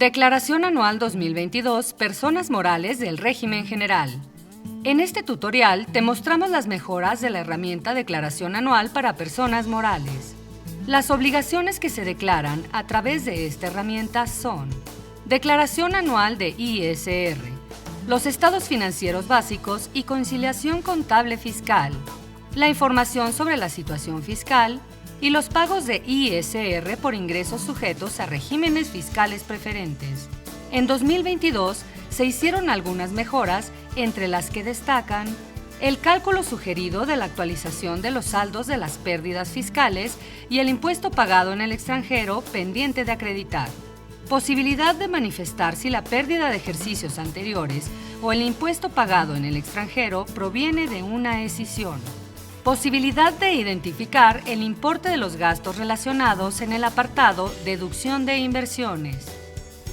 Declaración Anual 2022, Personas morales del régimen general. En este tutorial te mostramos las mejoras de la herramienta Declaración Anual para Personas Morales. Las obligaciones que se declaran a través de esta herramienta son: Declaración Anual de ISR, los estados financieros básicos y conciliación contable fiscal, la información sobre la situación fiscal y los pagos de ISR por ingresos sujetos a regímenes fiscales preferentes. En 2022 se hicieron algunas mejoras, entre las que destacan el cálculo sugerido de la actualización de los saldos de las pérdidas fiscales y el impuesto pagado en el extranjero pendiente de acreditar, posibilidad de manifestar si la pérdida de ejercicios anteriores o el impuesto pagado en el extranjero proviene de una escisión, posibilidad de identificar el importe de los gastos relacionados en el apartado Deducción de inversiones,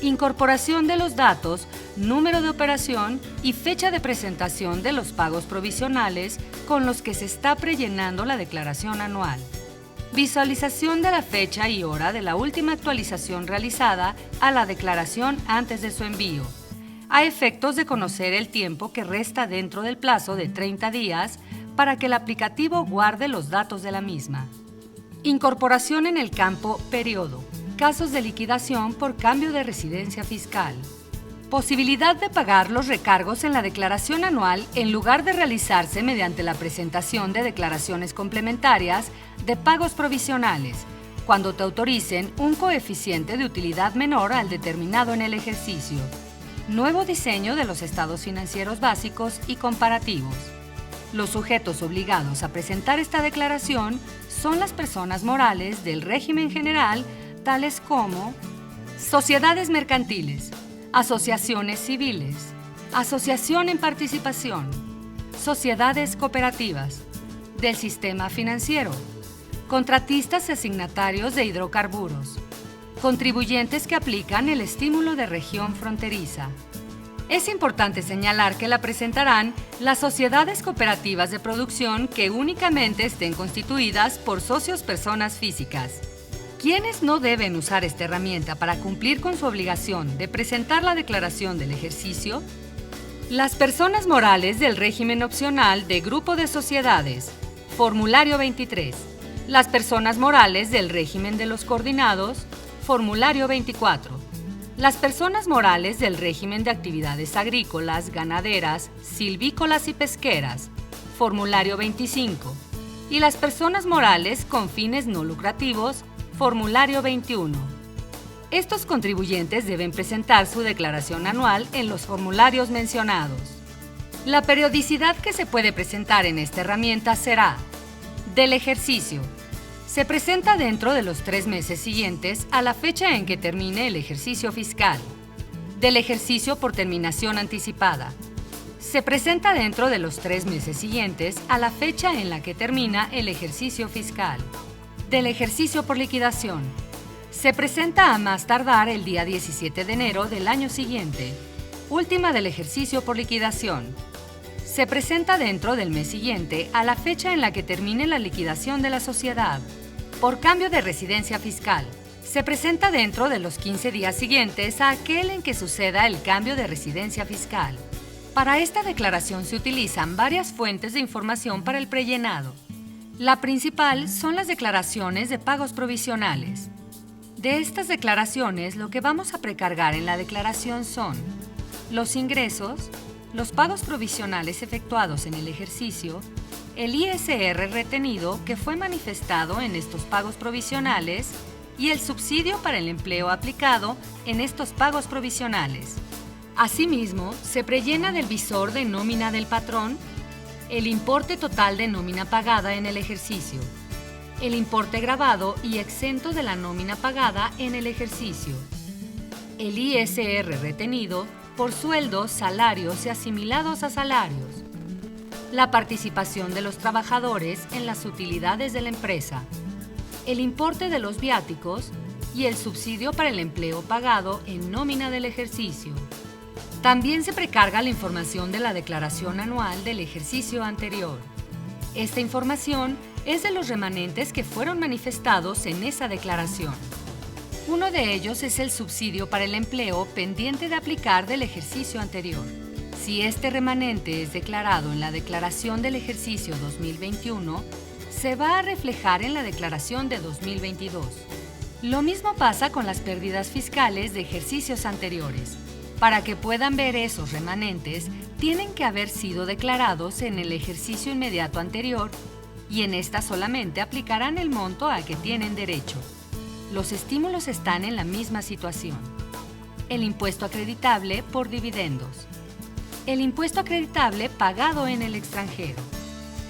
incorporación de los datos, número de operación y fecha de presentación de los pagos provisionales con los que se está prellenando la declaración anual, visualización de la fecha y hora de la última actualización realizada a la declaración antes de su envío, a efectos de conocer el tiempo que resta dentro del plazo de 30 días para que el aplicativo guarde los datos de la misma. Incorporación en el campo Periodo, casos de liquidación por cambio de residencia fiscal. Posibilidad de pagar los recargos en la declaración anual en lugar de realizarse mediante la presentación de declaraciones complementarias de pagos provisionales, cuando te autoricen un coeficiente de utilidad menor al determinado en el ejercicio. Nuevo diseño de los estados financieros básicos y comparativos. Los sujetos obligados a presentar esta declaración son las personas morales del régimen general, tales como sociedades mercantiles, asociaciones civiles, asociación en participación, sociedades cooperativas, del sistema financiero, contratistas y asignatarios de hidrocarburos, contribuyentes que aplican el estímulo de región fronteriza. Es importante señalar que la presentarán las sociedades cooperativas de producción que únicamente estén constituidas por socios personas físicas. ¿Quiénes no deben usar esta herramienta para cumplir con su obligación de presentar la declaración del ejercicio? Las personas morales del régimen opcional de grupo de sociedades, formulario 23. Las personas morales del régimen de los coordinados, formulario 24. Las personas morales del régimen de actividades agrícolas, ganaderas, silvícolas y pesqueras, formulario 25, y las personas morales con fines no lucrativos, formulario 21. Estos contribuyentes deben presentar su declaración anual en los formularios mencionados. La periodicidad que se puede presentar en esta herramienta será: del ejercicio. Se presenta dentro de los 3 meses siguientes a la fecha en que termine el ejercicio fiscal. Del ejercicio por terminación anticipada. Se presenta dentro de los 3 meses siguientes a la fecha en la que termina el ejercicio fiscal. Del ejercicio por liquidación. Se presenta a más tardar el día 17 de enero del año siguiente. Última del ejercicio por liquidación. Se presenta dentro del mes siguiente a la fecha en la que termine la liquidación de la sociedad. Por cambio de residencia fiscal. Se presenta dentro de los 15 días siguientes a aquel en que suceda el cambio de residencia fiscal. Para esta declaración se utilizan varias fuentes de información para el prellenado. La principal son las declaraciones de pagos provisionales. De estas declaraciones, lo que vamos a precargar en la declaración son los ingresos, los pagos provisionales efectuados en el ejercicio, el ISR retenido que fue manifestado en estos pagos provisionales y el subsidio para el empleo aplicado en estos pagos provisionales. Asimismo, se prellena del visor de nómina del patrón, el importe total de nómina pagada en el ejercicio, el importe gravado y exento de la nómina pagada en el ejercicio, el ISR retenido por sueldos, salarios y asimilados a salarios, la participación de los trabajadores en las utilidades de la empresa, el importe de los viáticos y el subsidio para el empleo pagado en nómina del ejercicio. También se precarga la información de la declaración anual del ejercicio anterior. Esta información es de los remanentes que fueron manifestados en esa declaración. Uno de ellos es el subsidio para el empleo pendiente de aplicar del ejercicio anterior. Si este remanente es declarado en la declaración del ejercicio 2021, se va a reflejar en la declaración de 2022. Lo mismo pasa con las pérdidas fiscales de ejercicios anteriores. Para que puedan ver esos remanentes, tienen que haber sido declarados en el ejercicio inmediato anterior y en esta solamente aplicarán el monto al que tienen derecho. Los estímulos están en la misma situación. El impuesto acreditable por dividendos. El impuesto acreditable pagado en el extranjero.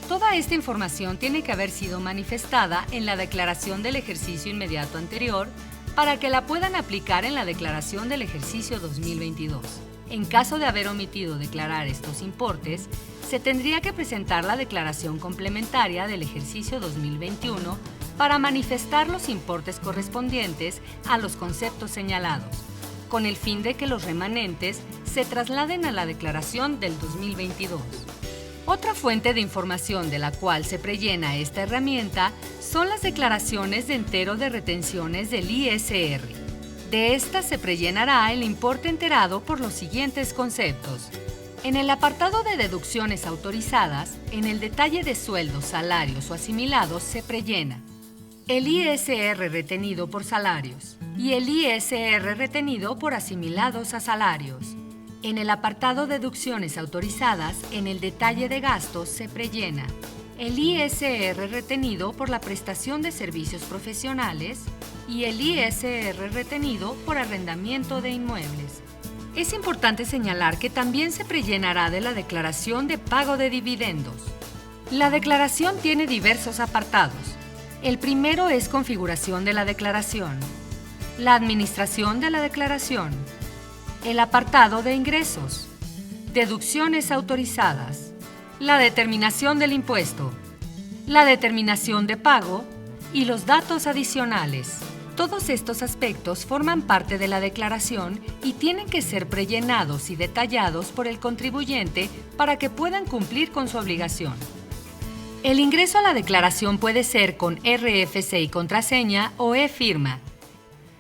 Toda esta información tiene que haber sido manifestada en la declaración del ejercicio inmediato anterior para que la puedan aplicar en la declaración del ejercicio 2022. En caso de haber omitido declarar estos importes, se tendría que presentar la declaración complementaria del ejercicio 2021 para manifestar los importes correspondientes a los conceptos señalados, con el fin de que los remanentes se trasladen a la declaración del 2022. Otra fuente de información de la cual se prellena esta herramienta son las declaraciones de entero de retenciones del ISR. De estas se prellenará el importe enterado por los siguientes conceptos. En el apartado de deducciones autorizadas, en el detalle de sueldos, salarios o asimilados se prellena el ISR retenido por salarios y el ISR retenido por asimilados a salarios. En el apartado de deducciones autorizadas, en el detalle de gastos se prellena el ISR retenido por la prestación de servicios profesionales y el ISR retenido por arrendamiento de inmuebles. Es importante señalar que también se prellenará de la declaración de pago de dividendos. La declaración tiene diversos apartados. El primero es configuración de la declaración, la administración de la declaración, el apartado de ingresos, deducciones autorizadas, la determinación del impuesto, la determinación de pago y los datos adicionales. Todos estos aspectos forman parte de la declaración y tienen que ser prellenados y detallados por el contribuyente para que puedan cumplir con su obligación. El ingreso a la declaración puede ser con RFC y contraseña o e-firma.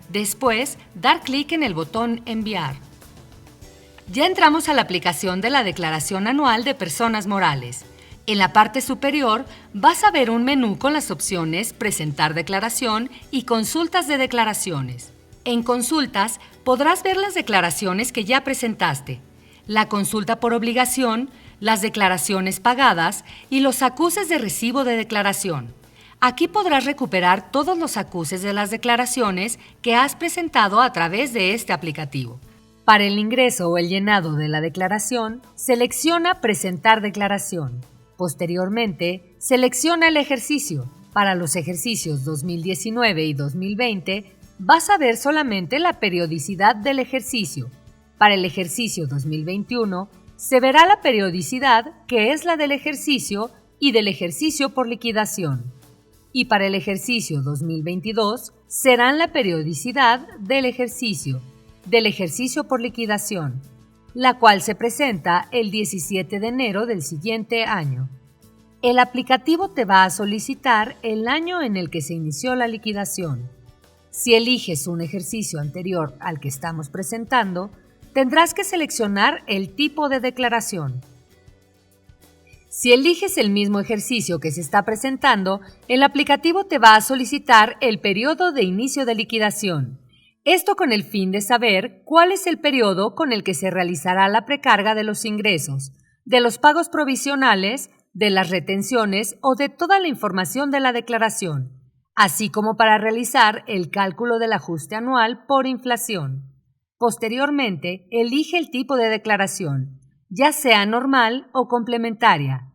Después, dar clic en el botón Enviar. Ya entramos a la aplicación de la Declaración Anual de Personas Morales. En la parte superior vas a ver un menú con las opciones Presentar declaración y Consultas de declaraciones. En Consultas podrás ver las declaraciones que ya presentaste, la consulta por obligación, las declaraciones pagadas y los acuses de recibo de declaración. Aquí podrás recuperar todos los acuses de las declaraciones que has presentado a través de este aplicativo. Para el ingreso o el llenado de la declaración, selecciona Presentar declaración. Posteriormente, selecciona el ejercicio. Para los ejercicios 2019 y 2020, vas a ver solamente la periodicidad del ejercicio. Para el ejercicio 2021, se verá la periodicidad, que es la del ejercicio y del ejercicio por liquidación. Y para el ejercicio 2022, serán la periodicidad del ejercicio por liquidación, la cual se presenta el 17 de enero del siguiente año. El aplicativo te va a solicitar el año en el que se inició la liquidación. Si eliges un ejercicio anterior al que estamos presentando, tendrás que seleccionar el tipo de declaración. Si eliges el mismo ejercicio que se está presentando, el aplicativo te va a solicitar el periodo de inicio de liquidación. Esto con el fin de saber cuál es el periodo con el que se realizará la precarga de los ingresos, de los pagos provisionales, de las retenciones o de toda la información de la declaración, así como para realizar el cálculo del ajuste anual por inflación. Posteriormente, elige el tipo de declaración, ya sea normal o complementaria,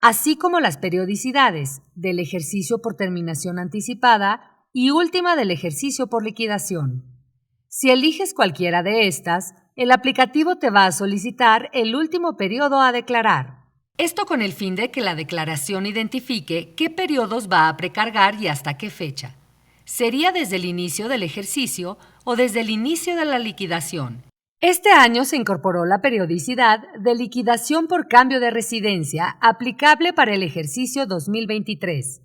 así como las periodicidades del ejercicio por terminación anticipada y última del ejercicio por liquidación. Si eliges cualquiera de estas, el aplicativo te va a solicitar el último periodo a declarar. Esto con el fin de que la declaración identifique qué periodos va a precargar y hasta qué fecha. Sería desde el inicio del ejercicio o desde el inicio de la liquidación. Este año se incorporó la periodicidad de liquidación por cambio de residencia aplicable para el ejercicio 2023.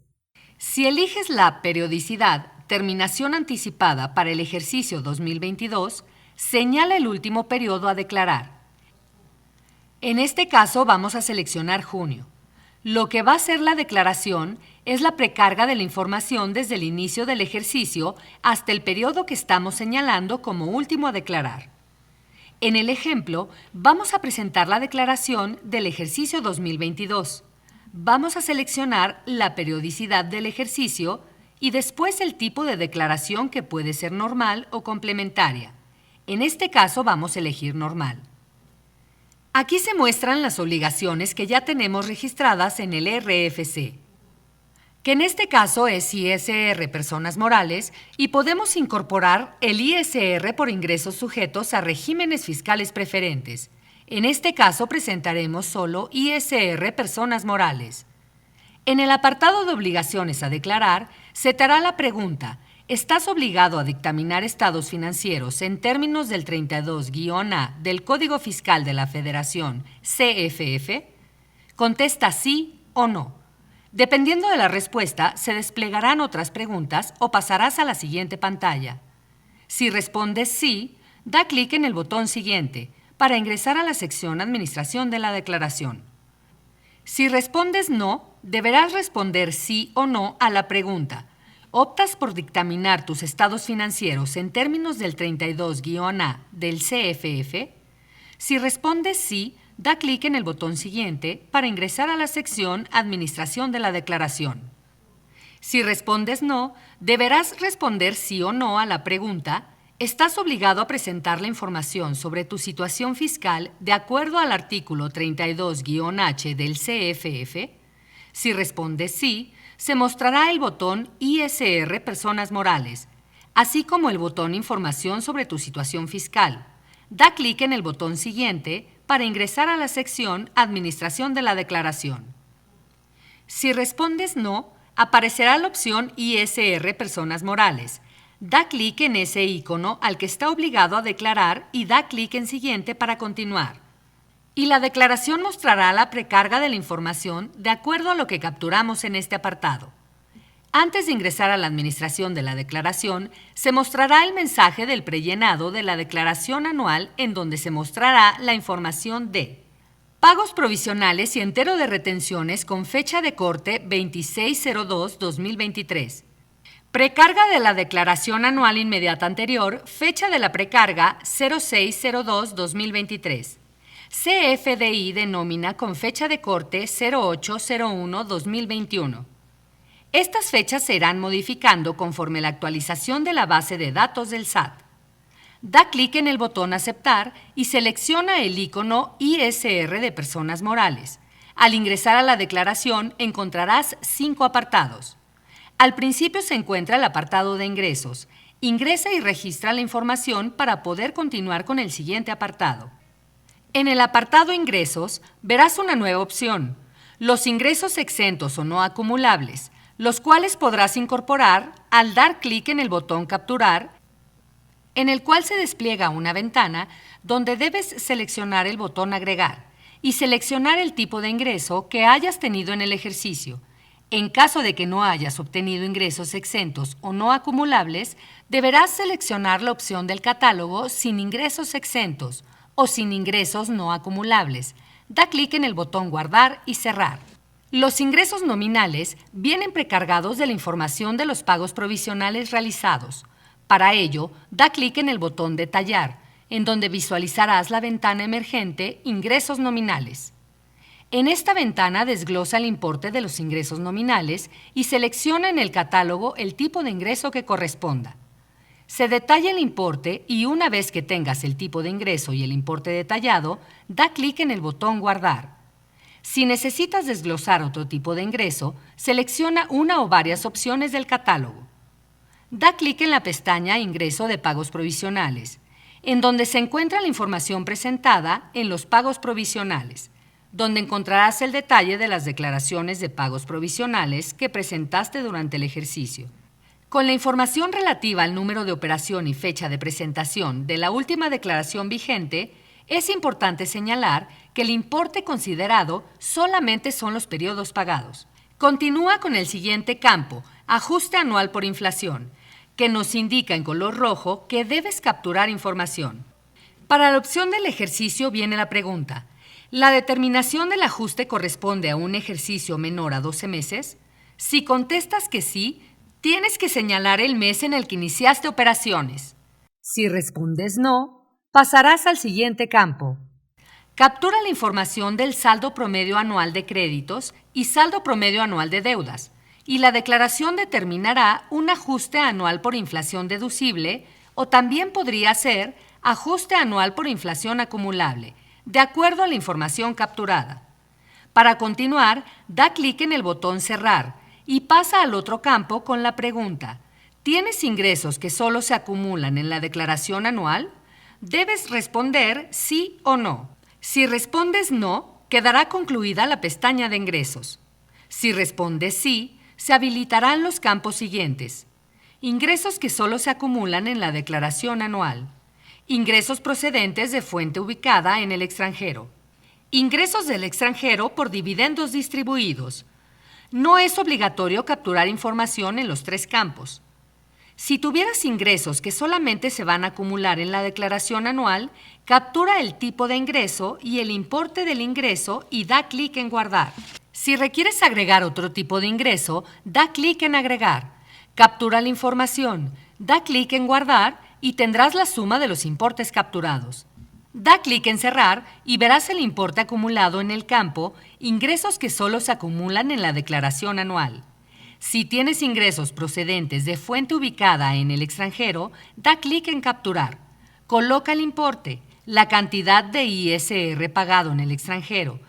Si eliges la periodicidad terminación anticipada para el ejercicio 2022, señala el último periodo a declarar. En este caso vamos a seleccionar junio. Lo que va a ser la declaración es la precarga de la información desde el inicio del ejercicio hasta el periodo que estamos señalando como último a declarar. En el ejemplo, vamos a presentar la declaración del ejercicio 2022. Vamos a seleccionar la periodicidad del ejercicio y después el tipo de declaración que puede ser normal o complementaria. En este caso vamos a elegir normal. Aquí se muestran las obligaciones que ya tenemos registradas en el RFC, que en este caso es ISR personas morales, y podemos incorporar el ISR por ingresos sujetos a regímenes fiscales preferentes. En este caso presentaremos solo ISR personas morales. En el apartado de obligaciones a declarar, se te hará la pregunta: ¿estás obligado a dictaminar estados financieros en términos del 32-A del Código Fiscal de la Federación, CFF? Contesta sí o no. Dependiendo de la respuesta, se desplegarán otras preguntas o pasarás a la siguiente pantalla. Si respondes sí, da clic en el botón siguiente para ingresar a la sección Administración de la declaración. Si respondes no, deberás responder sí o no a la pregunta: ¿optas por dictaminar tus estados financieros en términos del 32-A del CFF? Si respondes sí, da clic en el botón siguiente para ingresar a la sección Administración de la declaración. Si respondes no, deberás responder sí o no a la pregunta: ¿estás obligado a presentar la información sobre tu situación fiscal de acuerdo al artículo 32-H del CFF? Si respondes sí, se mostrará el botón ISR Personas Morales, así como el botón Información sobre tu situación fiscal. Da clic en el botón siguiente para ingresar a la sección Administración de la declaración. Si respondes no, aparecerá la opción ISR Personas Morales. Da clic en ese icono al que está obligado a declarar y da clic en Siguiente para continuar. Y la declaración mostrará la precarga de la información de acuerdo a lo que capturamos en este apartado. Antes de ingresar a la administración de la declaración, se mostrará el mensaje del prellenado de la declaración anual, en donde se mostrará la información de pagos provisionales y entero de retenciones con fecha de corte 26/02/2023. Precarga de la declaración anual inmediata anterior, fecha de la precarga 06/02/2023. CFDI de nómina con fecha de corte 08/01/2021. Estas fechas se irán modificando conforme la actualización de la base de datos del SAT. Da clic en el botón Aceptar y selecciona el icono ISR de personas morales. Al ingresar a la declaración encontrarás 5 apartados. Al principio se encuentra el apartado de ingresos. Ingresa y registra la información para poder continuar con el siguiente apartado. En el apartado Ingresos verás una nueva opción: los ingresos exentos o no acumulables, los cuales podrás incorporar al dar clic en el botón Capturar, en el cual se despliega una ventana donde debes seleccionar el botón Agregar y seleccionar el tipo de ingreso que hayas tenido en el ejercicio. En caso de que no hayas obtenido ingresos exentos o no acumulables, deberás seleccionar la opción del catálogo Sin ingresos exentos o Sin ingresos no acumulables. Da clic en el botón Guardar y Cerrar. Los ingresos nominales vienen precargados de la información de los pagos provisionales realizados. Para ello, da clic en el botón Detallar, en donde visualizarás la ventana emergente Ingresos nominales. En esta ventana desglosa el importe de los ingresos nominales y selecciona en el catálogo el tipo de ingreso que corresponda. Se detalla el importe y una vez que tengas el tipo de ingreso y el importe detallado, da clic en el botón Guardar. Si necesitas desglosar otro tipo de ingreso, selecciona una o varias opciones del catálogo. Da clic en la pestaña Ingreso de pagos provisionales, en donde se encuentra la información presentada en los pagos provisionales, donde encontrarás el detalle de las declaraciones de pagos provisionales que presentaste durante el ejercicio. Con la información relativa al número de operación y fecha de presentación de la última declaración vigente, es importante señalar que el importe considerado solamente son los periodos pagados. Continúa con el siguiente campo, Ajuste anual por inflación, que nos indica en color rojo que debes capturar información. Para la opción del ejercicio viene la pregunta: ¿la determinación del ajuste corresponde a un ejercicio menor a 12 meses? Si contestas que sí, tienes que señalar el mes en el que iniciaste operaciones. Si respondes no, pasarás al siguiente campo. Captura la información del saldo promedio anual de créditos y saldo promedio anual de deudas, y la declaración determinará un ajuste anual por inflación deducible o también podría ser ajuste anual por inflación acumulable, de acuerdo a la información capturada. Para continuar, da clic en el botón Cerrar y pasa al otro campo con la pregunta: ¿tienes ingresos que solo se acumulan en la declaración anual? Debes responder sí o no. Si respondes no, quedará concluida la pestaña de ingresos. Si respondes sí, se habilitarán los campos siguientes: ingresos que solo se acumulan en la declaración anual, ingresos procedentes de fuente ubicada en el extranjero, ingresos del extranjero por dividendos distribuidos. No es obligatorio capturar información en los tres campos. Si tuvieras ingresos que solamente se van a acumular en la declaración anual, captura el tipo de ingreso y el importe del ingreso y da clic en Guardar. Si requieres agregar otro tipo de ingreso, da clic en Agregar. Captura la información, da clic en Guardar y tendrás la suma de los importes capturados. Da clic en Cerrar y verás el importe acumulado en el campo Ingresos que solo se acumulan en la declaración anual. Si tienes ingresos procedentes de fuente ubicada en el extranjero, da clic en Capturar. Coloca el importe, la cantidad de ISR pagado en el extranjero.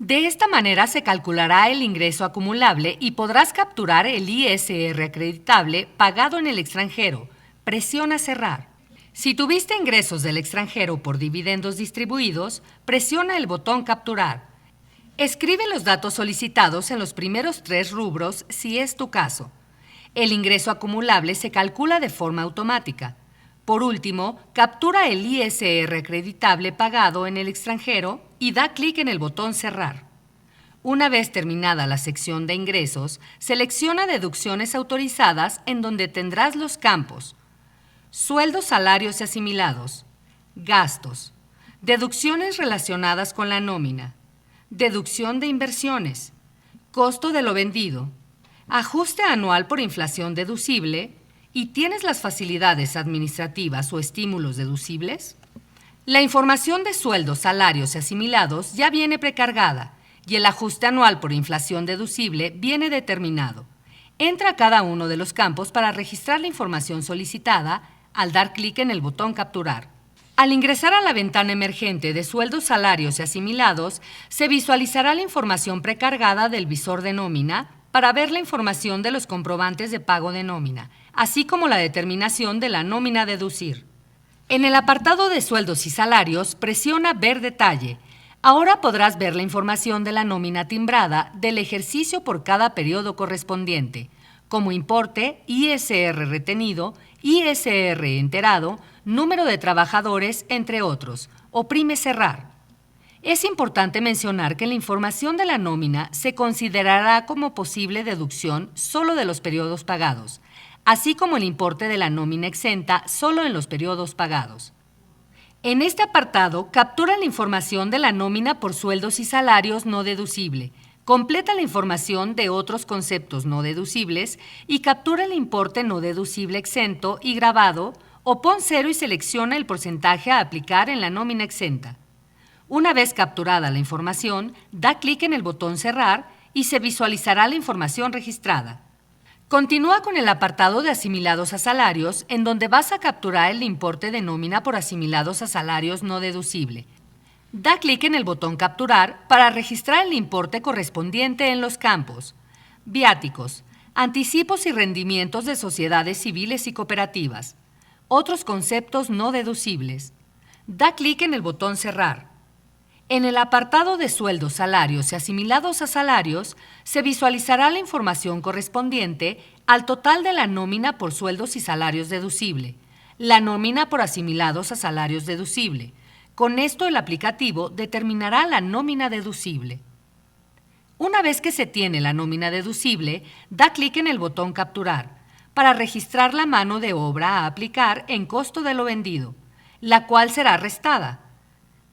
De esta manera se calculará el ingreso acumulable y podrás capturar el ISR acreditable pagado en el extranjero. Presiona Cerrar. Si tuviste ingresos del extranjero por dividendos distribuidos, presiona el botón Capturar. Escribe los datos solicitados en los primeros 3 rubros si es tu caso. El ingreso acumulable se calcula de forma automática. Por último, captura el ISR acreditable pagado en el extranjero y da clic en el botón Cerrar. Una vez terminada la sección de ingresos, selecciona deducciones autorizadas en donde tendrás los campos: sueldos, salarios y asimilados, gastos, deducciones relacionadas con la nómina, deducción de inversiones, costo de lo vendido, ajuste anual por inflación deducible y ¿tienes las facilidades administrativas o estímulos deducibles? La información de sueldos, salarios y asimilados ya viene precargada y el ajuste anual por inflación deducible viene determinado. Entra a cada uno de los campos para registrar la información solicitada al dar clic en el botón Capturar. Al ingresar a la ventana emergente de sueldos, salarios y asimilados, se visualizará la información precargada del visor de nómina para ver la información de los comprobantes de pago de nómina, así como la determinación de la nómina a deducir. En el apartado de sueldos y salarios, presiona Ver detalle. Ahora podrás ver la información de la nómina timbrada del ejercicio por cada periodo correspondiente, como importe, ISR retenido, ISR enterado, número de trabajadores, entre otros. Oprime Cerrar. Es importante mencionar que la información de la nómina se considerará como posible deducción solo de los periodos pagados, así como el importe de la nómina exenta solo en los periodos pagados. En este apartado, captura la información de la nómina por sueldos y salarios no deducible, completa la información de otros conceptos no deducibles y captura el importe no deducible exento y grabado, o pon 0 y selecciona el porcentaje a aplicar en la nómina exenta. Una vez capturada la información, da clic en el botón Cerrar y se visualizará la información registrada. Continúa con el apartado de asimilados a salarios, en donde vas a capturar el importe de nómina por asimilados a salarios no deducible. Da clic en el botón Capturar para registrar el importe correspondiente en los campos: viáticos, anticipos y rendimientos de sociedades civiles y cooperativas, otros conceptos no deducibles. Da clic en el botón Cerrar. En el apartado de sueldos, salarios y asimilados a salarios, se visualizará la información correspondiente al total de la nómina por sueldos y salarios deducible, la nómina por asimilados a salarios deducible. Con esto el aplicativo determinará la nómina deducible. Una vez que se tiene la nómina deducible, da clic en el botón Capturar. para registrar la mano de obra a aplicar en costo de lo vendido, la cual será restada.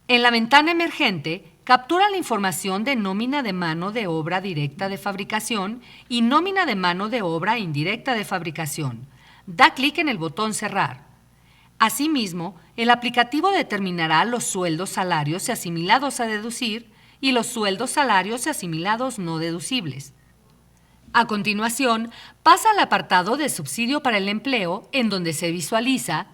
En la ventana emergente, captura la información de nómina de mano de obra directa de fabricación y nómina de mano de obra indirecta de fabricación. Da clic en el botón Cerrar. Asimismo, el aplicativo determinará los sueldos salarios y asimilados a deducir y los sueldos salarios y asimilados no deducibles. A continuación, pasa al apartado de subsidio para el empleo, en donde se visualiza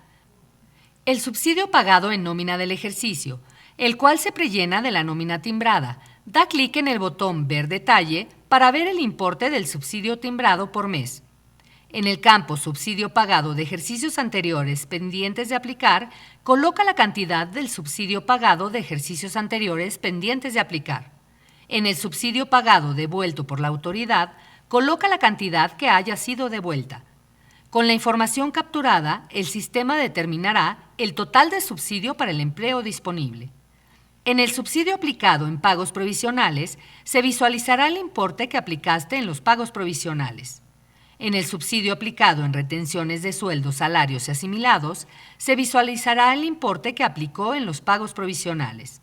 el subsidio pagado en nómina del ejercicio, el cual se prellena de la nómina timbrada. Da clic en el botón Ver detalle para ver el importe del subsidio timbrado por mes. En el campo Subsidio pagado de ejercicios anteriores pendientes de aplicar, coloca la cantidad del subsidio pagado de ejercicios anteriores pendientes de aplicar. En el subsidio pagado devuelto por la autoridad, coloca la cantidad que haya sido devuelta. Con la información capturada, el sistema determinará el total de subsidio para el empleo disponible. En el subsidio aplicado en pagos provisionales, se visualizará el importe que aplicaste en los pagos provisionales. En el subsidio aplicado en retenciones de sueldos, salarios y asimilados, se visualizará el importe que aplicó en los pagos provisionales.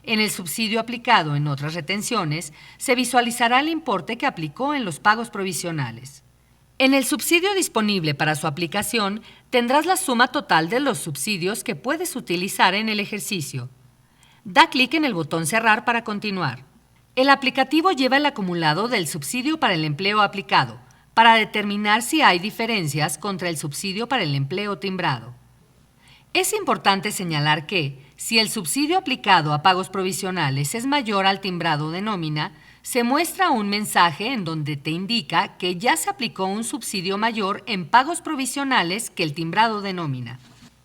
En el subsidio aplicado en otras retenciones, se visualizará el importe que aplicó en los pagos provisionales. En el subsidio disponible para su aplicación, tendrás la suma total de los subsidios que puedes utilizar en el ejercicio. Da clic en el botón Cerrar para continuar. El aplicativo lleva el acumulado del subsidio para el empleo aplicado, para determinar si hay diferencias contra el subsidio para el empleo timbrado. Es importante señalar que, si el subsidio aplicado a pagos provisionales es mayor al timbrado de nómina, se muestra un mensaje en donde te indica que ya se aplicó un subsidio mayor en pagos provisionales que el timbrado de nómina.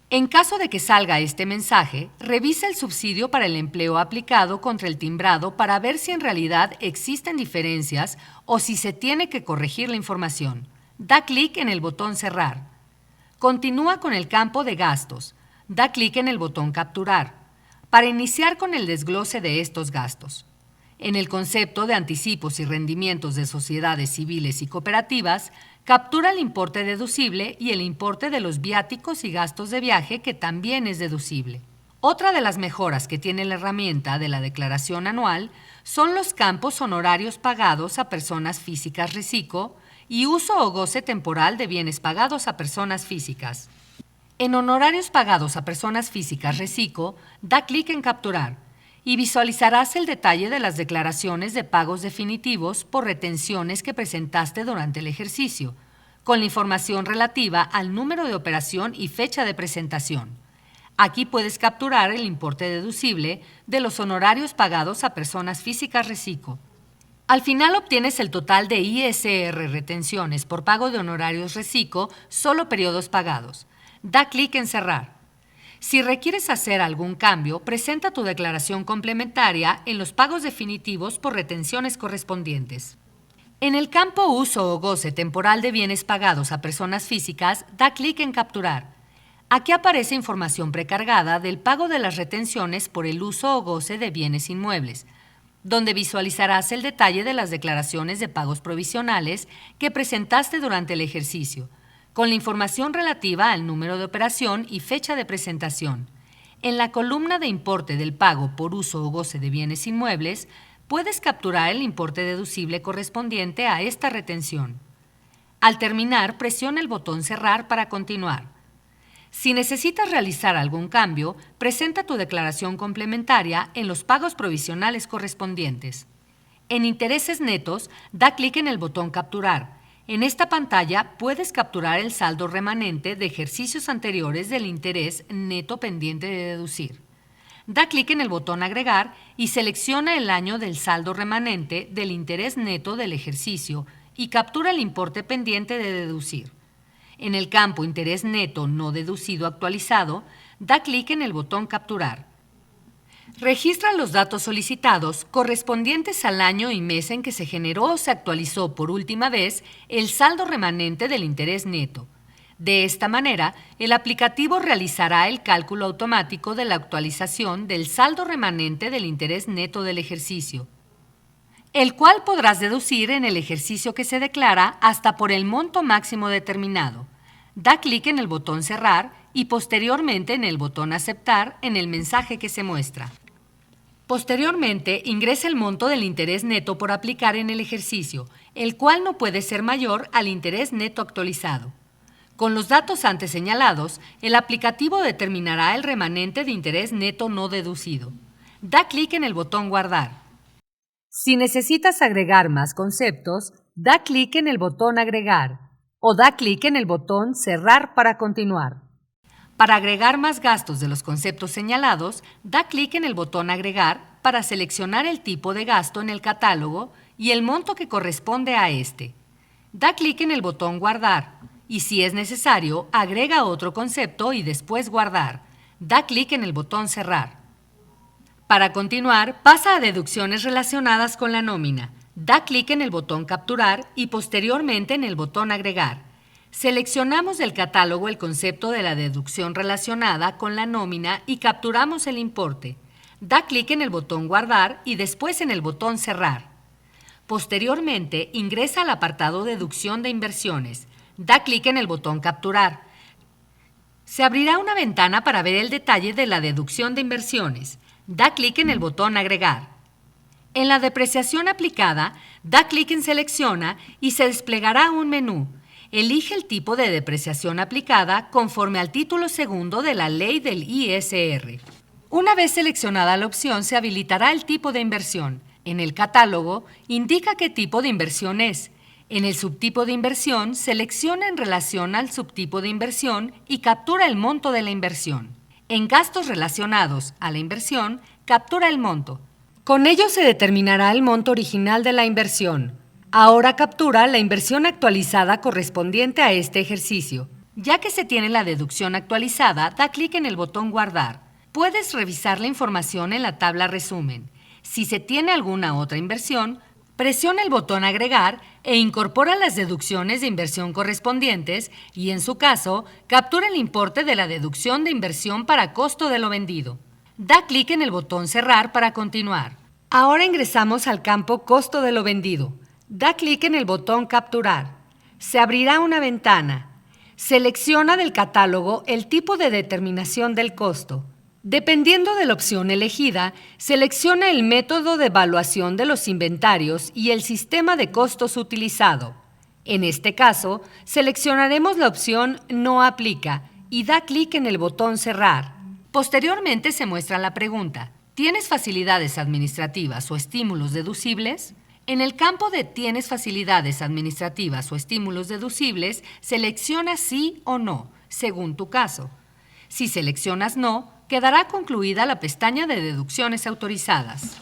En caso de que salga este mensaje, revisa el subsidio para el empleo aplicado contra el timbrado para ver si en realidad existen diferencias o si se tiene que corregir la información. Da clic en el botón Cerrar. Continúa con el campo de gastos. Da clic en el botón Capturar para iniciar con el desglose de estos gastos. En el concepto de anticipos y rendimientos de sociedades civiles y cooperativas, captura el importe deducible y el importe de los viáticos y gastos de viaje, que también es deducible. Otra de las mejoras que tiene la herramienta de la declaración anual son los campos honorarios pagados a personas físicas reciclo y uso o goce temporal de bienes pagados a personas físicas. En honorarios pagados a personas físicas reciclo, da clic en Capturar y visualizarás el detalle de las declaraciones de pagos definitivos por retenciones que presentaste durante el ejercicio, con la información relativa al número de operación y fecha de presentación. Aquí puedes capturar el importe deducible de los honorarios pagados a personas físicas reciclo. Al final obtienes el total de ISR retenciones por pago de honorarios reciclo, solo periodos pagados. Da clic en Cerrar. Si requieres hacer algún cambio, presenta tu declaración complementaria en los pagos definitivos por retenciones correspondientes. En el campo Uso o goce temporal de bienes pagados a personas físicas, da clic en Capturar. Aquí aparece información precargada del pago de las retenciones por el uso o goce de bienes inmuebles, donde visualizarás el detalle de las declaraciones de pagos provisionales que presentaste durante el ejercicio, con la información relativa al número de operación y fecha de presentación. En la columna de importe del pago por uso o goce de bienes inmuebles, puedes capturar el importe deducible correspondiente a esta retención. Al terminar, presiona el botón Cerrar para continuar. Si necesitas realizar algún cambio, presenta tu declaración complementaria en los pagos provisionales correspondientes. En intereses netos, da clic en el botón Capturar. En esta pantalla puedes capturar el saldo remanente de ejercicios anteriores del interés neto pendiente de deducir. Da clic en el botón Agregar y selecciona el año del saldo remanente del interés neto del ejercicio y captura el importe pendiente de deducir. En el campo Interés neto no deducido actualizado, da clic en el botón Capturar. Registra los datos solicitados correspondientes al año y mes en que se generó o se actualizó por última vez el saldo remanente del interés neto. De esta manera, el aplicativo realizará el cálculo automático de la actualización del saldo remanente del interés neto del ejercicio. el cual podrás deducir en el ejercicio que se declara hasta por el monto máximo determinado. Da clic en el botón Cerrar y posteriormente en el botón Aceptar en el mensaje que se muestra. Posteriormente, ingresa el monto del interés neto por aplicar en el ejercicio, el cual no puede ser mayor al interés neto actualizado. Con los datos antes señalados, el aplicativo determinará el remanente de interés neto no deducido. Da clic en el botón Guardar. Si necesitas agregar más conceptos, da clic en el botón Agregar o da clic en el botón Cerrar para continuar. Para agregar más gastos de los conceptos señalados, da clic en el botón Agregar para seleccionar el tipo de gasto en el catálogo y el monto que corresponde a este. Da clic en el botón Guardar y, si es necesario, agrega otro concepto y después Guardar. Da clic en el botón Cerrar. Para continuar, pasa a deducciones relacionadas con la nómina. Da clic en el botón Capturar y posteriormente en el botón Agregar. Seleccionamos del catálogo el concepto de la deducción relacionada con la nómina y capturamos el importe. Da clic en el botón Guardar y después en el botón Cerrar. Posteriormente, ingresa al apartado Deducción de inversiones. Da clic en el botón Capturar. Se abrirá una ventana para ver el detalle de la deducción de inversiones. Da clic en el botón Agregar. En la depreciación aplicada, da clic en Selecciona y se desplegará un menú. Elige el tipo de depreciación aplicada conforme al título segundo de la ley del ISR. Una vez seleccionada la opción, se habilitará el tipo de inversión. En el catálogo, indica qué tipo de inversión es. En el subtipo de inversión, selecciona en relación al subtipo de inversión y captura el monto de la inversión. En gastos relacionados a la inversión, captura el monto. Con ello se determinará el monto original de la inversión. Ahora captura la inversión actualizada correspondiente a este ejercicio. Ya que se tiene la deducción actualizada, da clic en el botón Guardar. Puedes revisar la información en la tabla Resumen. Si se tiene alguna otra inversión, presiona el botón Agregar e incorpora las deducciones de inversión correspondientes y, en su caso, captura el importe de la deducción de inversión para costo de lo vendido. Da clic en el botón Cerrar para continuar. Ahora ingresamos al campo Costo de lo vendido. Da clic en el botón Capturar. Se abrirá una ventana. Selecciona del catálogo el tipo de determinación del costo. Dependiendo de la opción elegida, selecciona el método de evaluación de los inventarios y el sistema de costos utilizado. En este caso, seleccionaremos la opción No aplica y da clic en el botón Cerrar. Posteriormente se muestra la pregunta: ¿tienes facilidades administrativas o estímulos deducibles? En el campo de ¿tienes facilidades administrativas o estímulos deducibles?, selecciona sí o no, según tu caso. Si seleccionas no, quedará concluida la pestaña de deducciones autorizadas.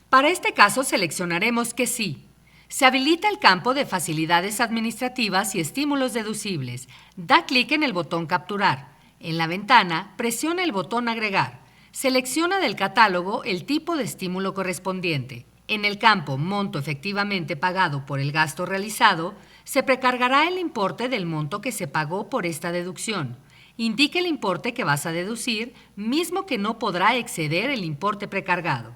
Para este caso seleccionaremos que sí. Se habilita el campo de facilidades administrativas y estímulos deducibles. Da clic en el botón Capturar. En la ventana, presiona el botón Agregar. Selecciona del catálogo el tipo de estímulo correspondiente. En el campo Monto efectivamente pagado por el gasto realizado, se precargará el importe del monto que se pagó por esta deducción. Indique el importe que vas a deducir, mismo que no podrá exceder el importe precargado.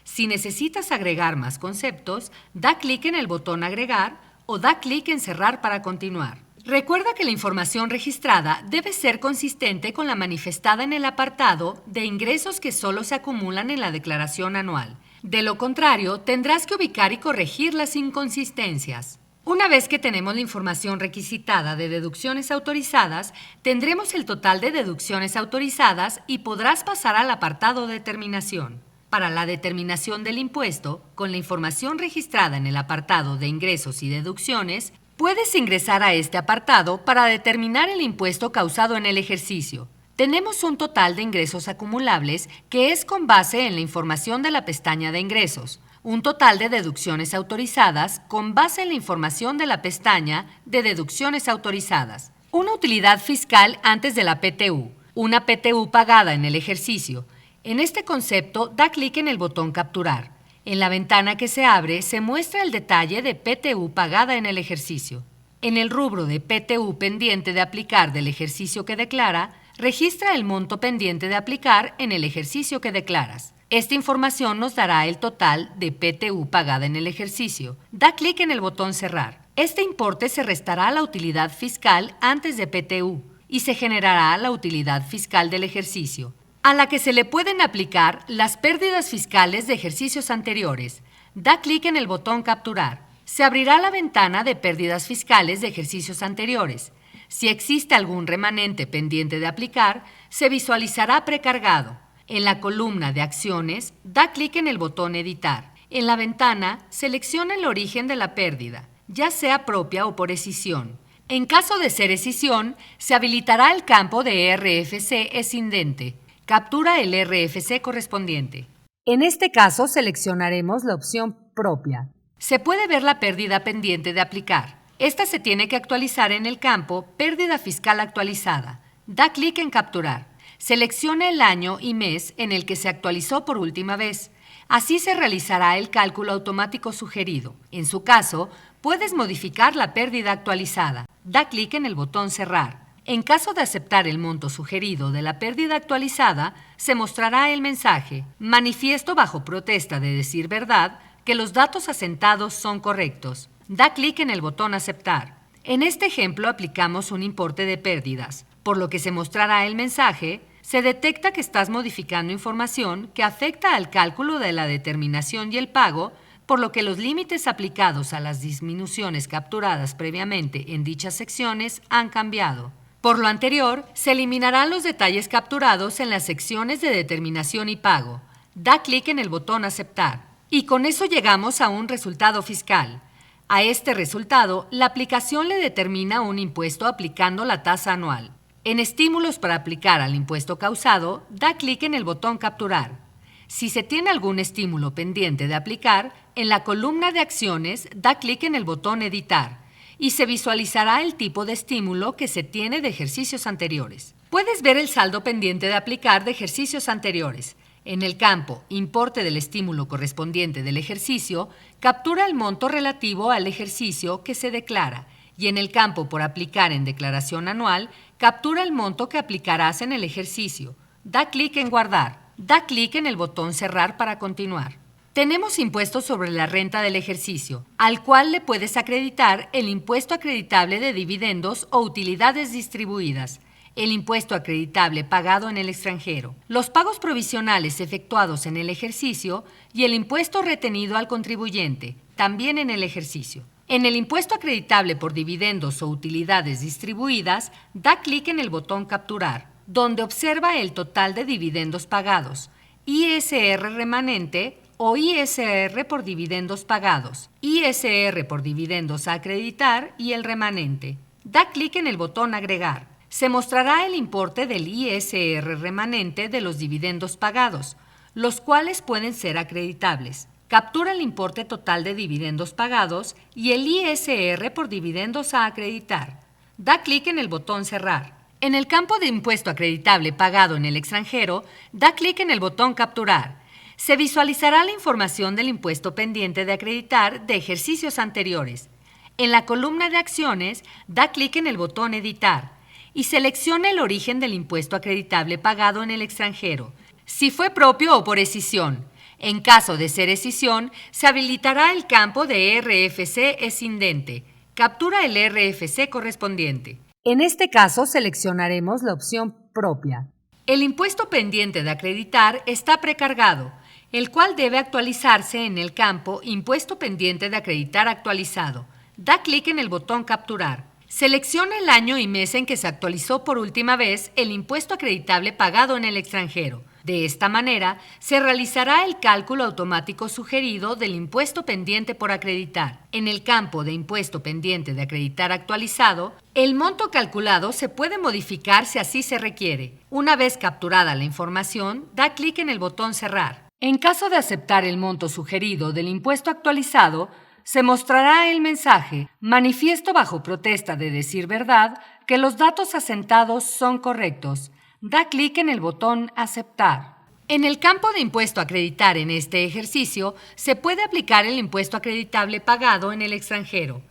Si necesitas agregar más conceptos, da clic en el botón Agregar o da clic en Cerrar para continuar. Recuerda que la información registrada debe ser consistente con la manifestada en el apartado de ingresos que solo se acumulan en la declaración anual. De lo contrario, tendrás que ubicar y corregir las inconsistencias. Una vez que tenemos la información requisitada de deducciones autorizadas, tendremos el total de deducciones autorizadas y podrás pasar al apartado Determinación. Para la determinación del impuesto, con la información registrada en el apartado de Ingresos y Deducciones, puedes ingresar a este apartado para determinar el impuesto causado en el ejercicio. Tenemos un total de ingresos acumulables que es con base en la información de la pestaña de ingresos, un total de deducciones autorizadas con base en la información de la pestaña de deducciones autorizadas, una utilidad fiscal antes de la PTU, una PTU pagada en el ejercicio. En este concepto, da clic en el botón Capturar. En la ventana que se abre se muestra el detalle de PTU pagada en el ejercicio. En el rubro de PTU pendiente de aplicar del ejercicio que declara, registra el monto pendiente de aplicar en el ejercicio que declaras. Esta información nos dará el total de PTU pagada en el ejercicio. Da clic en el botón Cerrar. Este importe se restará a la utilidad fiscal antes de PTU y se generará la utilidad fiscal del ejercicio, a la que se le pueden aplicar las pérdidas fiscales de ejercicios anteriores. Da clic en el botón Capturar. Se abrirá la ventana de pérdidas fiscales de ejercicios anteriores. Si existe algún remanente pendiente de aplicar, se visualizará precargado. En la columna de Acciones, da clic en el botón Editar. En la ventana, selecciona el origen de la pérdida, ya sea propia o por escisión. En caso de ser escisión, se habilitará el campo de RFC escindente. Captura el RFC correspondiente. En este caso, seleccionaremos la opción Propia. Se puede ver la pérdida pendiente de aplicar. Esta se tiene que actualizar en el campo Pérdida fiscal actualizada. Da clic en Capturar. Selecciona el año y mes en el que se actualizó por última vez. Así se realizará el cálculo automático sugerido. En su caso, puedes modificar la pérdida actualizada. Da clic en el botón Cerrar. En caso de aceptar el monto sugerido de la pérdida actualizada, se mostrará el mensaje: manifiesto bajo protesta de decir verdad que los datos asentados son correctos. Da clic en el botón Aceptar. En este ejemplo aplicamos un importe de pérdidas, por lo que se mostrará el mensaje: se detecta que estás modificando información que afecta al cálculo de la determinación y el pago, por lo que los límites aplicados a las disminuciones capturadas previamente en dichas secciones han cambiado. Por lo anterior, se eliminarán los detalles capturados en las secciones de determinación y pago. Da clic en el botón Aceptar. Y con eso llegamos a un resultado fiscal. A este resultado, la aplicación le determina un impuesto aplicando la tasa anual. En Estímulos para aplicar al impuesto causado, da clic en el botón Capturar. Si se tiene algún estímulo pendiente de aplicar, en la columna de Acciones, da clic en el botón Editar y se visualizará el tipo de estímulo que se tiene de ejercicios anteriores. Puedes ver el saldo pendiente de aplicar de ejercicios anteriores. En el campo Importe del estímulo correspondiente del ejercicio, captura el monto relativo al ejercicio que se declara, y en el campo Por aplicar en declaración anual, captura el monto que aplicarás en el ejercicio. Da clic en Guardar. Da clic en el botón Cerrar para continuar. Tenemos impuestos sobre la renta del ejercicio, al cual le puedes acreditar el impuesto acreditable de dividendos o utilidades distribuidas, el impuesto acreditable pagado en el extranjero, los pagos provisionales efectuados en el ejercicio y el impuesto retenido al contribuyente, también en el ejercicio. En el impuesto acreditable por dividendos o utilidades distribuidas, da clic en el botón Capturar, donde observa el total de dividendos pagados, ISR remanente o ISR por dividendos pagados, ISR por dividendos a acreditar y el remanente. Da clic en el botón Agregar. Se mostrará el importe del ISR remanente de los dividendos pagados, los cuales pueden ser acreditables. Captura el importe total de dividendos pagados y el ISR por dividendos a acreditar. Da clic en el botón Cerrar. En el campo de impuesto acreditable pagado en el extranjero, da clic en el botón Capturar. Se visualizará la información del impuesto pendiente de acreditar de ejercicios anteriores. En la columna de Acciones, da clic en el botón Editar y selecciona el origen del impuesto acreditable pagado en el extranjero, si fue propio o por escisión. En caso de ser escisión, se habilitará el campo de RFC escindente. Captura el RFC correspondiente. En este caso, seleccionaremos la opción Propia. El impuesto pendiente de acreditar está precargado, el cual debe actualizarse en el campo Impuesto pendiente de acreditar actualizado. Da clic en el botón Capturar. Selecciona el año y mes en que se actualizó por última vez el impuesto acreditable pagado en el extranjero. De esta manera, se realizará el cálculo automático sugerido del impuesto pendiente por acreditar. En el campo de Impuesto pendiente de acreditar actualizado, el monto calculado se puede modificar si así se requiere. Una vez capturada la información, da clic en el botón Cerrar. En caso de aceptar el monto sugerido del impuesto actualizado, se mostrará el mensaje: manifiesto bajo protesta de decir verdad que los datos asentados son correctos. Da clic en el botón Aceptar. En el campo de impuesto a acreditar en este ejercicio, se puede aplicar el impuesto acreditable pagado en el extranjero.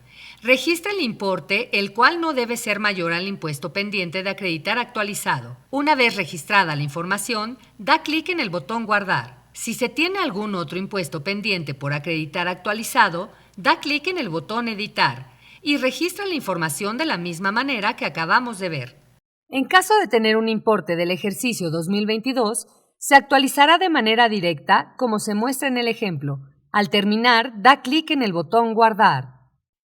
Registra el importe, el cual no debe ser mayor al impuesto pendiente de acreditar actualizado. Una vez registrada la información, da clic en el botón Guardar. Si se tiene algún otro impuesto pendiente por acreditar actualizado, da clic en el botón Editar y registra la información de la misma manera que acabamos de ver. En caso de tener un importe del ejercicio 2022, se actualizará de manera directa como se muestra en el ejemplo. Al terminar, da clic en el botón Guardar.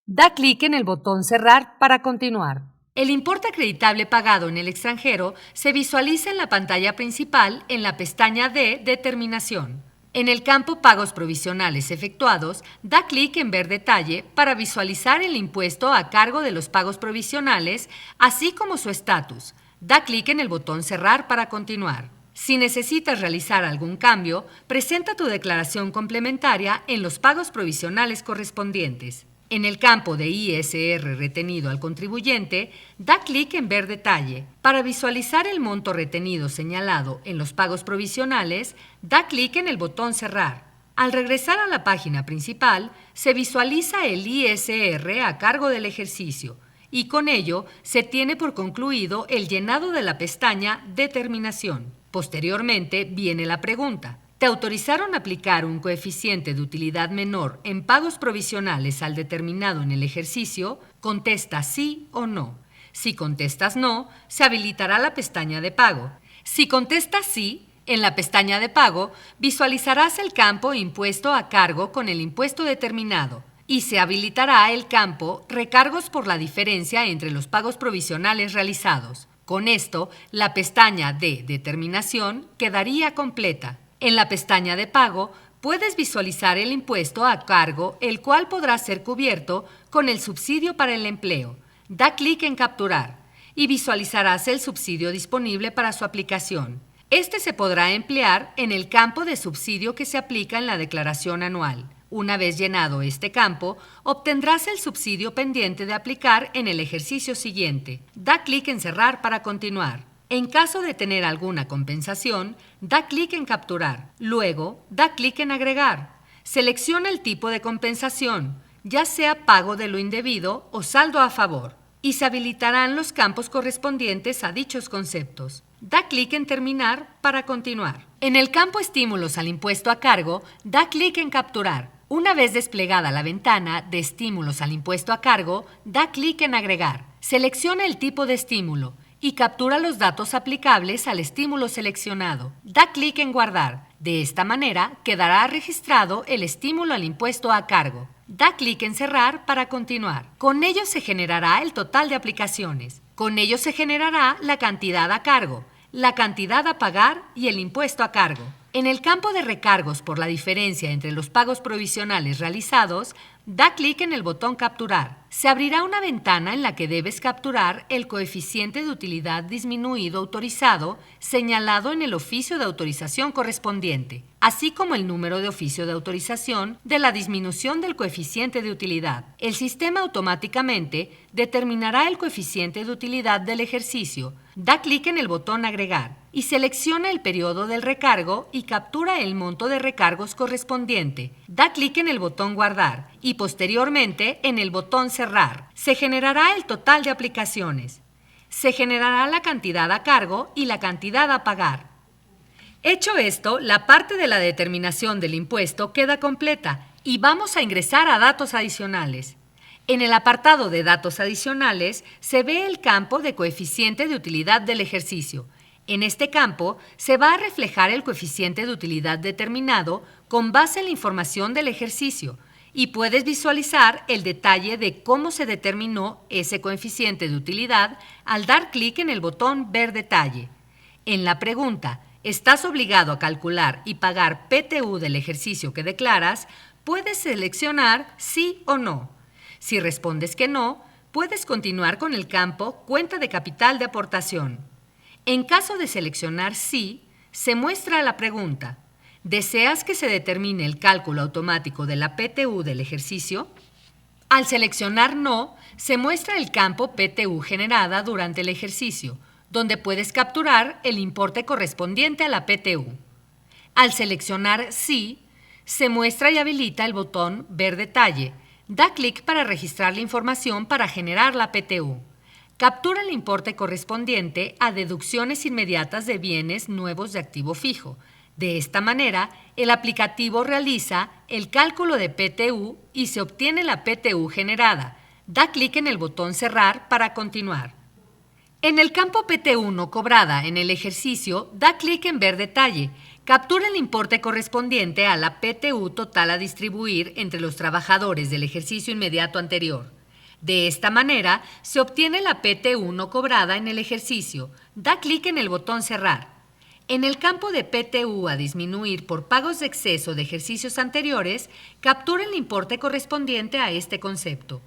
Da clic en el botón Cerrar para continuar. El importe acreditable pagado en el extranjero se visualiza en la pantalla principal en la pestaña de Determinación. En el campo Pagos provisionales efectuados, da clic en Ver detalle para visualizar el impuesto a cargo de los pagos provisionales, así como su estatus. Da clic en el botón Cerrar para continuar. Si necesitas realizar algún cambio, presenta tu declaración complementaria en los pagos provisionales correspondientes. En el campo de ISR retenido al contribuyente, da clic en Ver detalle. Para visualizar el monto retenido señalado en los pagos provisionales, da clic en el botón Cerrar. Al regresar a la página principal, se visualiza el ISR a cargo del ejercicio y con ello se tiene por concluido el llenado de la pestaña Determinación. Posteriormente viene la pregunta. ¿Te autorizaron aplicar un coeficiente de utilidad menor en pagos provisionales al determinado en el ejercicio? Contesta sí o no. Si contestas no, se habilitará la pestaña de pago. Si contestas sí, en la pestaña de pago visualizarás el campo Impuesto a cargo con el impuesto determinado y se habilitará el campo Recargos por la diferencia entre los pagos provisionales realizados. Con esto, la pestaña de Determinación quedaría completa. En la pestaña de pago puedes visualizar el impuesto a cargo, el cual podrá ser cubierto con el subsidio para el empleo. Da clic en Capturar y visualizarás el subsidio disponible para su aplicación. Este se podrá emplear en el campo de subsidio que se aplica en la declaración anual. Una vez llenado este campo, obtendrás el subsidio pendiente de aplicar en el ejercicio siguiente. Da clic en Cerrar para continuar. En caso de tener alguna compensación, da clic en Capturar. Luego, da clic en Agregar. Selecciona el tipo de compensación, ya sea pago de lo indebido o saldo a favor, y se habilitarán los campos correspondientes a dichos conceptos. Da clic en Terminar para continuar. En el campo Estímulos al impuesto a cargo, da clic en Capturar. Una vez desplegada la ventana de Estímulos al impuesto a cargo, da clic en Agregar. Selecciona el tipo de estímulo y captura los datos aplicables al estímulo seleccionado. Da clic en Guardar. De esta manera quedará registrado el estímulo al impuesto a cargo. Da clic en Cerrar para continuar. Con ello se generará el total de aplicaciones. Con ello se generará la cantidad a cargo, la cantidad a pagar y el impuesto a cargo. En el campo de recargos por la diferencia entre los pagos provisionales realizados, da clic en el botón Capturar. Se abrirá una ventana en la que debes capturar el coeficiente de utilidad disminuido autorizado señalado en el oficio de autorización correspondiente, así como el número de oficio de autorización de la disminución del coeficiente de utilidad. El sistema automáticamente determinará el coeficiente de utilidad del ejercicio. Da clic en el botón Agregar y selecciona el periodo del recargo y captura el monto de recargos correspondiente. Da clic en el botón Guardar y posteriormente en el botón Cerrar. Se generará el total de aplicaciones. Se generará la cantidad a cargo y la cantidad a pagar. Hecho esto, la parte de la determinación del impuesto queda completa y vamos a ingresar a datos adicionales. En el apartado de datos adicionales se ve el campo de coeficiente de utilidad del ejercicio. En este campo se va a reflejar el coeficiente de utilidad determinado con base en la información del ejercicio y puedes visualizar el detalle de cómo se determinó ese coeficiente de utilidad al dar clic en el botón Ver detalle. En la pregunta ¿estás obligado a calcular y pagar PTU del ejercicio que declaras? Puedes seleccionar sí o no. Si respondes que no, puedes continuar con el campo Cuenta de capital de aportación. En caso de seleccionar sí, se muestra la pregunta ¿deseas que se determine el cálculo automático de la PTU del ejercicio? Al seleccionar no, se muestra el campo PTU generada durante el ejercicio, donde puedes capturar el importe correspondiente a la PTU. Al seleccionar sí, se muestra y habilita el botón Ver detalle. Da clic para registrar la información para generar la PTU. Captura el importe correspondiente a deducciones inmediatas de bienes nuevos de activo fijo. De esta manera, el aplicativo realiza el cálculo de PTU y se obtiene la PTU generada. Da clic en el botón Cerrar para continuar. En el campo PTU no cobrada en el ejercicio, da clic en Ver detalle. Captura el importe correspondiente a la PTU total a distribuir entre los trabajadores del ejercicio inmediato anterior. De esta manera, se obtiene la PTU no cobrada en el ejercicio. Da clic en el botón Cerrar. En el campo de PTU a disminuir por pagos de exceso de ejercicios anteriores, captura el importe correspondiente a este concepto.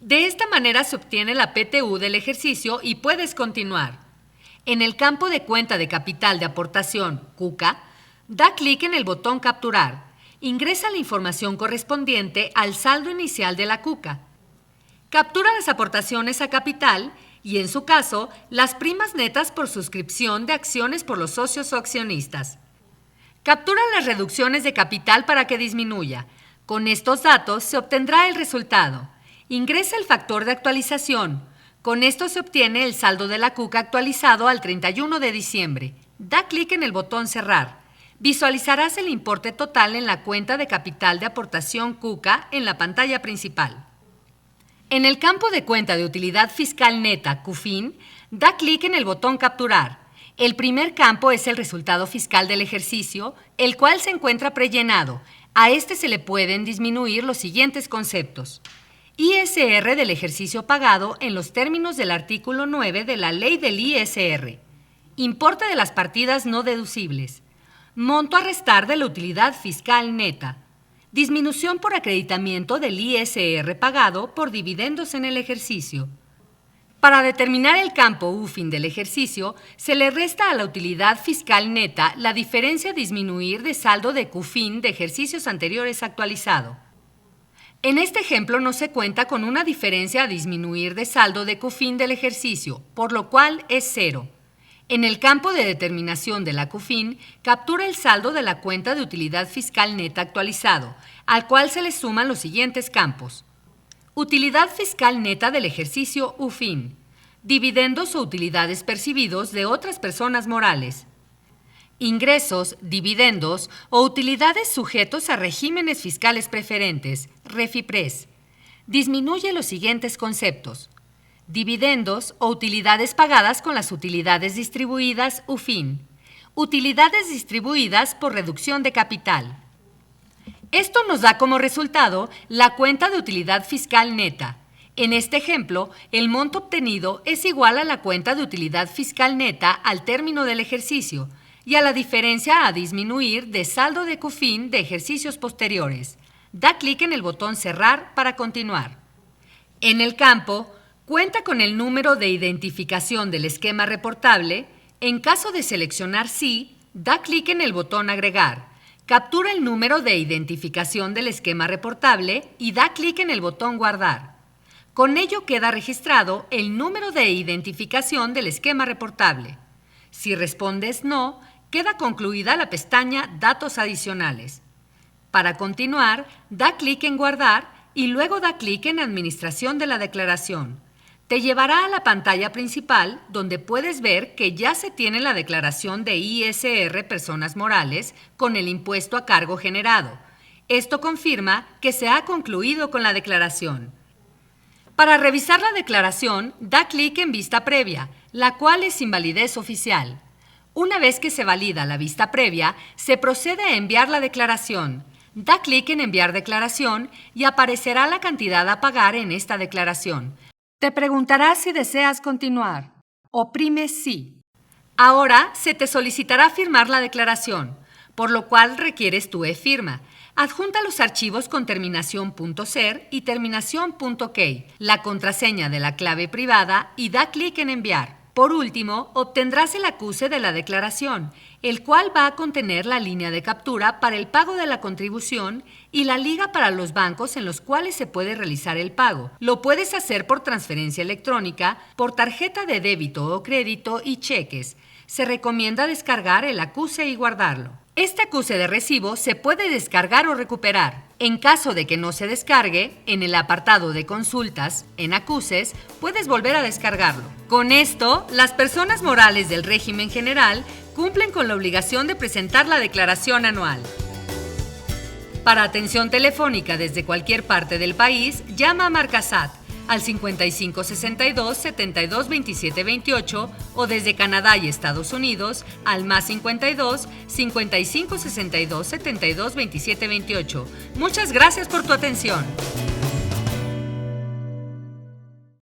De esta manera se obtiene la PTU del ejercicio y puedes continuar. En el campo de cuenta de capital de aportación, CUCA, da clic en el botón Capturar. Ingresa la información correspondiente al saldo inicial de la CUCA. Captura las aportaciones a capital y, en su caso, las primas netas por suscripción de acciones por los socios o accionistas. Captura las reducciones de capital para que disminuya. Con estos datos se obtendrá el resultado. Ingresa el factor de actualización. Con esto se obtiene el saldo de la CUCA actualizado al 31 de diciembre. Da clic en el botón Cerrar. Visualizarás el importe total en la cuenta de capital de aportación CUCA en la pantalla principal. En el campo de cuenta de utilidad fiscal neta, CUFIN, da clic en el botón Capturar. El primer campo es el resultado fiscal del ejercicio, el cual se encuentra prellenado. A este se le pueden disminuir los siguientes conceptos. ISR del ejercicio pagado en los términos del artículo 9 de la Ley del ISR. Importe de las partidas no deducibles. Monto a restar de la utilidad fiscal neta. Disminución por acreditamiento del ISR pagado por dividendos en el ejercicio. Para determinar el campo UFIN del ejercicio, se le resta a la utilidad fiscal neta la diferencia a disminuir de saldo de CUFIN de ejercicios anteriores actualizado. En este ejemplo no se cuenta con una diferencia a disminuir de saldo de CUFIN del ejercicio, por lo cual es 0. En el campo de determinación de la CUFIN, captura el saldo de la cuenta de utilidad fiscal neta actualizado, al cual se le suman los siguientes campos. Utilidad fiscal neta del ejercicio UFIN. Dividendos o utilidades percibidos de otras personas morales. Ingresos, dividendos o utilidades sujetos a regímenes fiscales preferentes, REFIPRES. Disminuye los siguientes conceptos. Dividendos o utilidades pagadas con las utilidades distribuidas UFIN. Utilidades distribuidas por reducción de capital. Esto nos da como resultado la cuenta de utilidad fiscal neta. En este ejemplo, el monto obtenido es igual a la cuenta de utilidad fiscal neta al término del ejercicio y a la diferencia a disminuir de saldo de CUFIN de ejercicios posteriores. Da clic en el botón Cerrar para continuar. En el campo cuenta con el número de identificación del esquema reportable. En caso de seleccionar sí, da clic en el botón Agregar. Captura el número de identificación del esquema reportable y da clic en el botón Guardar. Con ello queda registrado el número de identificación del esquema reportable. Si respondes no, queda concluida la pestaña Datos adicionales. Para continuar, da clic en Guardar y luego da clic en Administración de la declaración. Te llevará a la pantalla principal donde puedes ver que ya se tiene la declaración de ISR personas morales con el impuesto a cargo generado. Esto confirma que se ha concluido con la declaración. Para revisar la declaración, da clic en Vista Previa, la cual es sin validez oficial. Una vez que se valida la vista previa, se procede a enviar la declaración. Da clic en Enviar declaración y aparecerá la cantidad a pagar en esta declaración. Te preguntará si deseas continuar. Oprime Sí. Ahora se te solicitará firmar la declaración, por lo cual requieres tu e-firma. Adjunta los archivos con terminación .ser y terminación .key, la contraseña de la clave privada y da clic en Enviar. Por último, obtendrás el acuse de la declaración, el cual va a contener la línea de captura para el pago de la contribución y la liga para los bancos en los cuales se puede realizar el pago. Lo puedes hacer por transferencia electrónica, por tarjeta de débito o crédito y cheques. Se recomienda descargar el acuse y guardarlo. Este acuse de recibo se puede descargar o recuperar. En caso de que no se descargue, en el apartado de consultas, en acuses, puedes volver a descargarlo. Con esto, las personas morales del régimen general cumplen con la obligación de presentar la declaración anual. Para atención telefónica desde cualquier parte del país, llama a Marcasat al 5562 72 27 28 o desde Canadá y Estados Unidos al +52 55 62 72 27 28. Muchas gracias por tu atención.